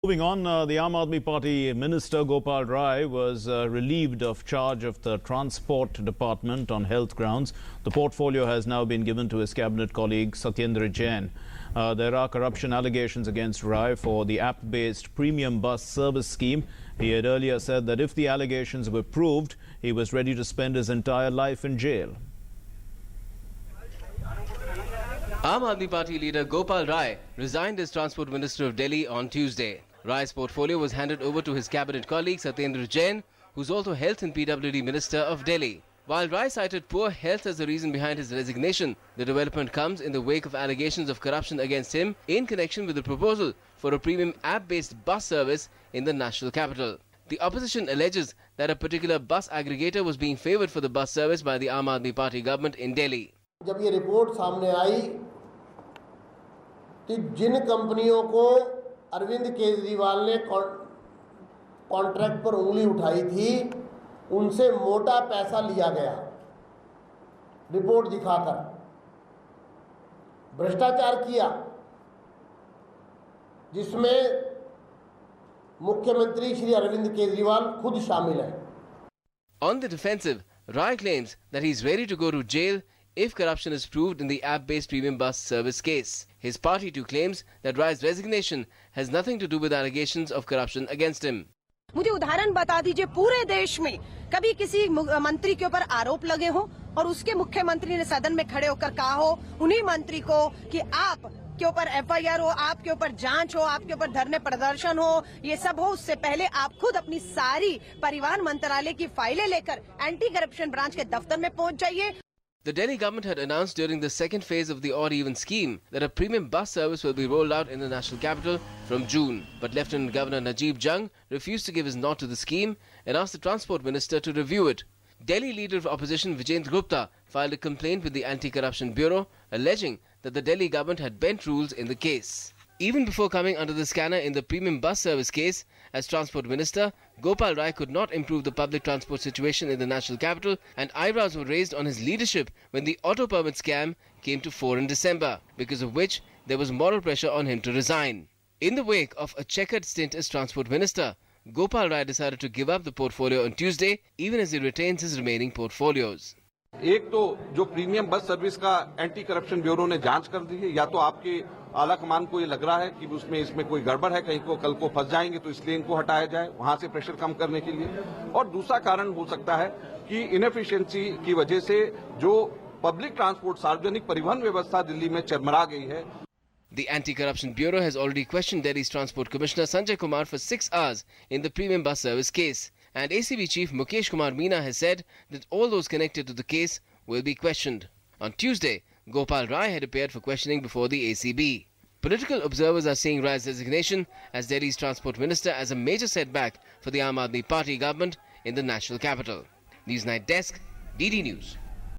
Moving on, the Aam Aadmi Party Minister Gopal Rai was relieved of charge of the Transport Department on health grounds. The portfolio has now been given to his cabinet colleague Satyendra Jain. There are corruption allegations against Rai for the app-based premium bus service scheme. He had earlier said that if the allegations were proved, he was ready to spend his entire life in jail. Aam Aadmi Party leader Gopal Rai resigned as Transport Minister of Delhi on Tuesday. Rai's portfolio was handed over to his cabinet colleague Satyendra Jain, who's also Health and PWD Minister of Delhi. While Rai cited poor health as the reason behind his resignation, the development comes in the wake of allegations of corruption against him in connection with the proposal for a premium app-based bus service in the national capital. The opposition alleges that a particular bus aggregator was being favoured for the bus service by the Aam Aadmi Party government in Delhi. जब ये report सामने आई कि जिन कंपनियों को अरविंद केजरीवाल ने contract पर उंगली उठाई थी उनसे मोटा पैसा लिया गया रिपोर्ट दिखाकर भ्रष्टाचार किया जिसमें मुख्यमंत्री श्री अरविंद केजरीवाल खुद शामिल हैं. On the defensive, Rai claims that he's ready to go to jail if corruption is proved in the app-based premium bus service case. His party too claims that Rai's resignation has nothing to do with allegations of corruption against him. मुझे उदाहरण बता दीजिए पूरे देश में कभी किसी मंत्री के ऊपर आरोप लगे हो और उसके मुख्यमंत्री ने सदन में खड़े होकर कहा हो उन्हीं मंत्री को कि आप के ऊपर एफआईआर हो, आपके ऊपर जांच हो, आपके ऊपर धरने प्रदर्शन हो, ये सब हो, उससे पहले आप खुद अपनी सारी परिवहन मंत्रालय की फाइलें लेकर एंटी करप्शन ब्रांच के दफ्तर में पहुंच जाइए. The Delhi government had announced during the second phase of the odd-even scheme that a premium bus service will be rolled out in the national capital from June. But Lieutenant Governor Najib Jung refused to give his nod to the scheme and asked the Transport Minister to review it. Delhi Leader of Opposition Vijendra Gupta filed a complaint with the Anti-Corruption Bureau alleging that the Delhi government had bent rules in the case. Even before coming under the scanner in the premium bus service case, as Transport Minister, Gopal Rai could not improve the public transport situation in the national capital, and eyebrows were raised on his leadership when the auto permit scam came to fore in December, because of which there was moral pressure on him to resign. In the wake of a checkered stint as Transport Minister, Gopal Rai decided to give up the portfolio on Tuesday, even as he retains his remaining portfolios. एक तो जो premium bus service का anti corruption bureau ने जांच कर दी है, या तो आपके आला कमान को ये लग रहा है कि इसमें कोई गड़बड़ है, कहीं को कल को फंस जाएंगे तो इसलिए इनको हटाया जाए वहां से प्रेशर कम करने के लिए. और दूसरा कारण हो सकता है कि इनएफिशिएंसी की वजह से जो पब्लिक ट्रांसपोर्ट सार्वजनिक परिवहन व्यवस्था दिल्ली में चरमरा गई है. The Anti-Corruption Bureau has already questioned Delhi's Transport Commissioner Sanjay Kumar for 6 hours in the premium bus service case. And ACB Chief Mukesh Kumar Meena has said that all those connected to the case will be questioned. On Tuesday, Gopal Rai had appeared for questioning before the ACB. Political observers are seeing Rai's resignation as Delhi's Transport Minister as a major setback for the Aam Aadmi Party government in the national capital. Newsnight Desk, DD News.